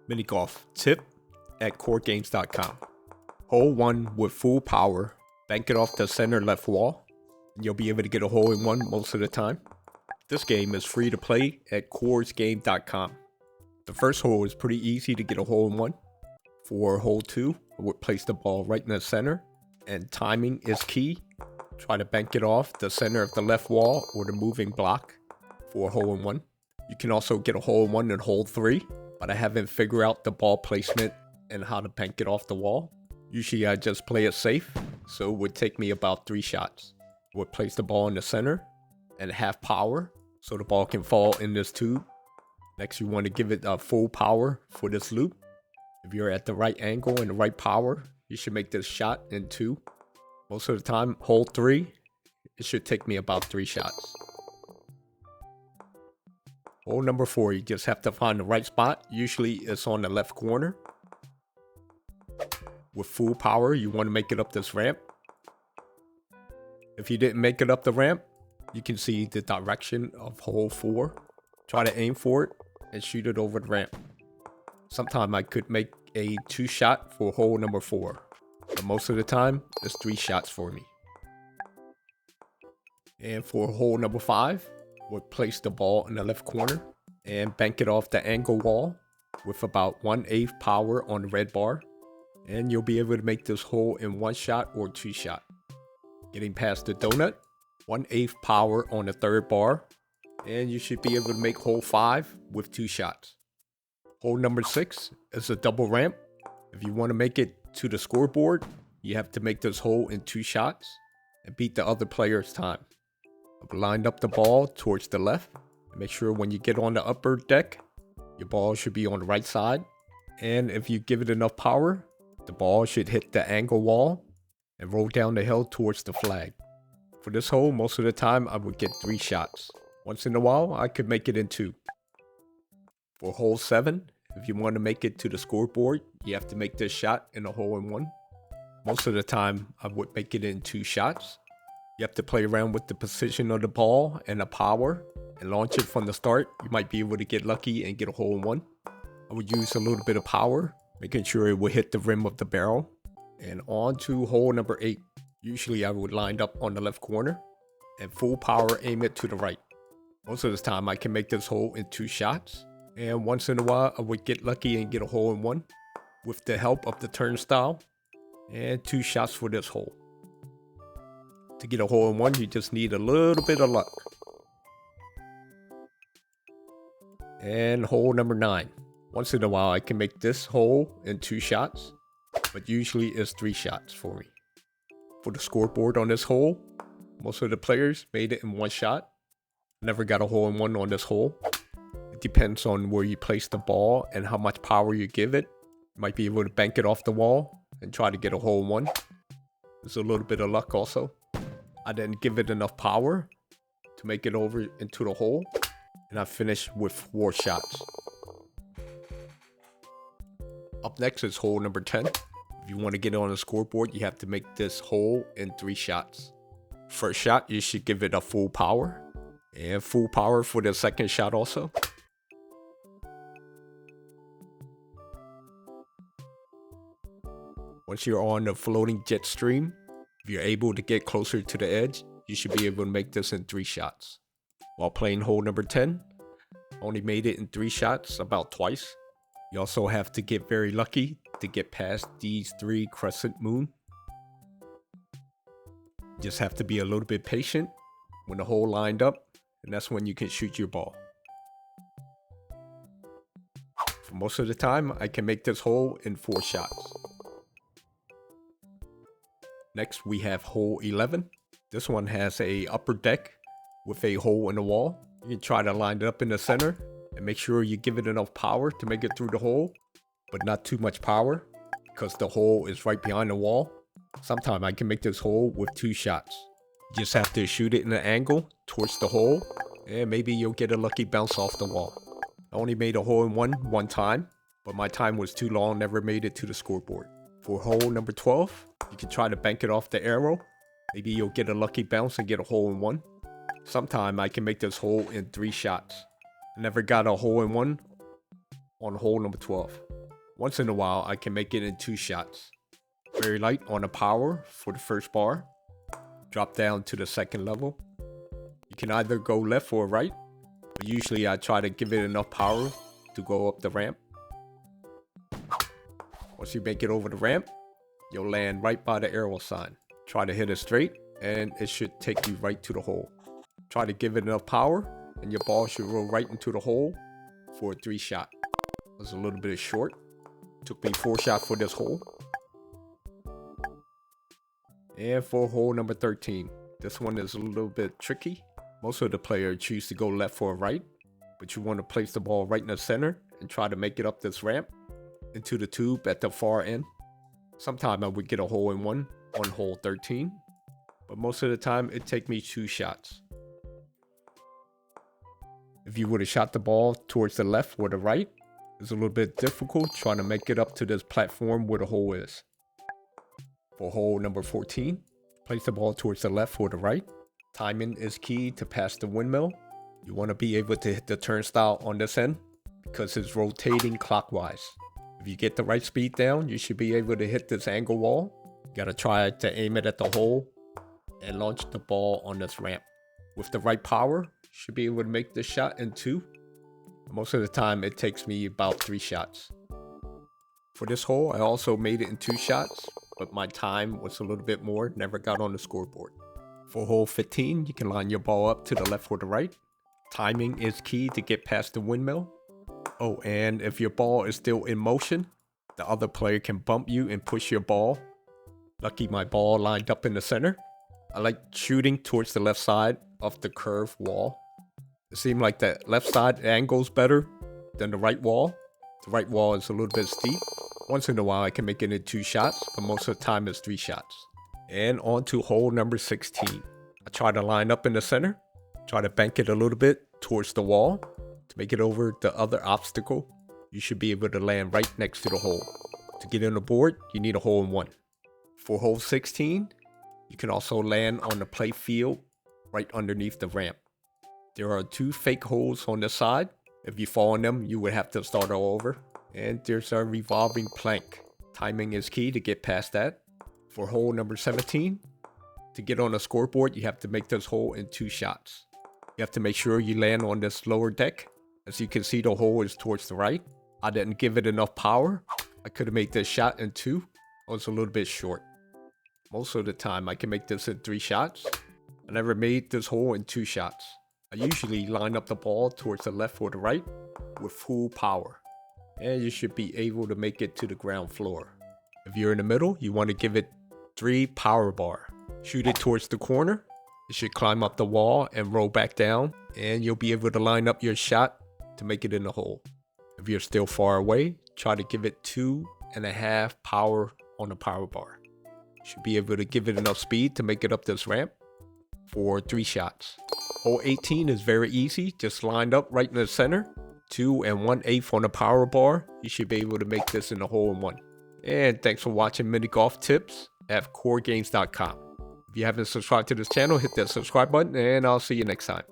Mini golf tip at Coregames.com. Hole 1 with full power, bank it off the center left wall, and you'll be able to get a hole in one most of the time. This game is free to play at Coregames.com. The first hole is pretty easy to get a hole in one. For hole 2, I would place the ball right in the center, and timing is key. Try to bank it off the center of the left wall or the moving block for a hole in one. You can also get a hole in one in hole 3, but I haven't figured out the ball placement and how to bank it off the wall. Usually I just play it safe, so it would take me about 3 shots. I would place the ball in the center and half power so the ball can fall in this tube. Next, you want to give it full power for this loop. If you're at the right angle and the right power, you should make this shot in 2. Most of the time, hole 3, it should take me about 3 shots. Hole number 4, you just have to find the right spot. Usually it's on the left corner. With full power, you want to make it up this ramp. If you didn't make it up the ramp, you can see the direction of hole 4. Try to aim for it and shoot it over the ramp. Sometime I could make a 2 shot for hole number 4, but most of the time it's 3 shots for me. And for hole number 5, we'll place the ball in the left corner and bank it off the angle wall with about 1/8 power on the red bar, and you'll be able to make this hole in 1 shot or 2 shot. Getting past the donut, 1/8 power on the third bar, and you should be able to make hole 5 with 2 shots. Hole number 6 is a double ramp. If you want to make it to the scoreboard, you have to make this hole in 2 shots and beat the other player's time. I've lined up the ball towards the left. Make sure when you get on the upper deck, your ball should be on the right side. And if you give it enough power, the ball should hit the angle wall and roll down the hill towards the flag. For this hole, most of the time I would get 3 shots. Once in a while, I could make it in 2. For hole 7, if you want to make it to the scoreboard, you have to make this shot in a hole in one. Most of the time, I would make it in 2 shots. You have to play around with the position of the ball and the power and launch it from the start. You might be able to get lucky and get a hole in one. I would use a little bit of power, making sure it would hit the rim of the barrel. And on to hole number 8. Usually I would line up on the left corner and full power aim it to the right. Most of the time I can make this hole in 2 shots. And once in a while I would get lucky and get a hole in one with the help of the turnstile. And 2 shots for this hole. To get a hole in one, you just need a little bit of luck. And hole number 9. Once in a while I can make this hole in 2 shots, but usually it's 3 shots for me. For the scoreboard on this hole, most of the players made it in 1 shot. Never got a hole in one on this hole. It depends on where you place the ball and how much power you give it. You might be able to bank it off the wall and try to get a hole in one. There's a little bit of luck also. I didn't give it enough power to make it over into the hole, and I finished with 4 shots. Up next is hole number 10. If you want to get on the scoreboard, you have to make this hole in 3 shots. First shot, you should give it a full power, and full power for the second shot also. Once you're on the floating jet stream, if you're able to get closer to the edge, you should be able to make this in 3 shots. While playing hole number 10, I only made it in 3 shots about twice. You also have to get very lucky to get past these 3 crescent moon. Just have to be a little bit patient when the hole lined up, and that's when you can shoot your ball. For most of the time, I can make this hole in 4 shots. Next, we have hole 11. This one has a upper deck with a hole in the wall. You can try to line it up in the center and make sure you give it enough power to make it through the hole, but not too much power because the hole is right behind the wall. Sometimes I can make this hole with 2 shots. You just have to shoot it in an angle towards the hole, and maybe you'll get a lucky bounce off the wall. I only made a hole in one time, but my time was too long, never made it to the scoreboard. For hole number 12, you can try to bank it off the arrow. Maybe you'll get a lucky bounce and get a hole in one. Sometime I can make this hole in 3 shots. I never got a hole in one on hole number 12. Once in a while, I can make it in 2 shots. Very light on the power for the first bar. Drop down to the second level. You can either go left or right, but usually I try to give it enough power to go up the ramp. Once you make it over the ramp, you'll land right by the arrow sign. Try to hit it straight, and it should take you right to the hole. Try to give it enough power, and your ball should roll right into the hole for a 3 shot. It was a little bit short. Took me 4 shots for this hole. And for hole number 13, this one is a little bit tricky. Most of the players choose to go left or right, but you want to place the ball right in the center and try to make it up this ramp into the tube at the far end. Sometimes I would get a hole in one on hole 13, but most of the time it take me 2 shots. If you would have shot the ball towards the left or the right, it's a little bit difficult trying to make it up to this platform where the hole is. For hole number 14, place the ball towards the left or the right. Timing is key to pass the windmill. You want to be able to hit the turnstile on this end because it's rotating clockwise. If you get the right speed down, you should be able to hit this angle wall. You gotta try to aim it at the hole and launch the ball on this ramp. With the right power, you should be able to make this shot in 2. Most of the time, it takes me about 3 shots. For this hole, I also made it in 2 shots, but my time was a little bit more, never got on the scoreboard. For hole 15, you can line your ball up to the left or the right. Timing is key to get past the windmill. Oh, and if your ball is still in motion, the other player can bump you and push your ball. Lucky my ball lined up in the center. I like shooting towards the left side of the curved wall. It seemed like the left side angles better than the right wall. The right wall is a little bit steep. Once in a while I can make it in 2 shots, but most of the time it's 3 shots. And on to hole number 16. I try to line up in the center. Try to bank it a little bit towards the wall to make it over the other obstacle. You should be able to land right next to the hole. To get on the board, you need a hole in 1. For hole 16, you can also land on the play field right underneath the ramp. There are 2 fake holes on the side. If you fall on them, you would have to start all over. And there's a revolving plank. Timing is key to get past that. For hole number 17, to get on the scoreboard, you have to make this hole in 2 shots. You have to make sure you land on this lower deck. As you can see, the hole is towards the right. I didn't give it enough power. I could have made this shot in 2. I was a little bit short. Most of the time, I can make this in 3 shots. I never made this hole in 2 shots. I usually line up the ball towards the left or the right with full power. And you should be able to make it to the ground floor. If you're in the middle, you want to give it 3 power bar. Shoot it towards the corner. It should climb up the wall and roll back down. And you'll be able to line up your shot to make it in the hole. If you're still far away, try to give it 2.5 power on the power bar. You should be able to give it enough speed to make it up this ramp for 3 shots. Hole 18 is very easy. Just lined up right in the center. 2 1/8 on the power bar. You should be able to make this in a hole in 1. And thanks for watching mini golf tips at Coregames.com. If you haven't subscribed to this channel, hit that subscribe button and I'll see you next time.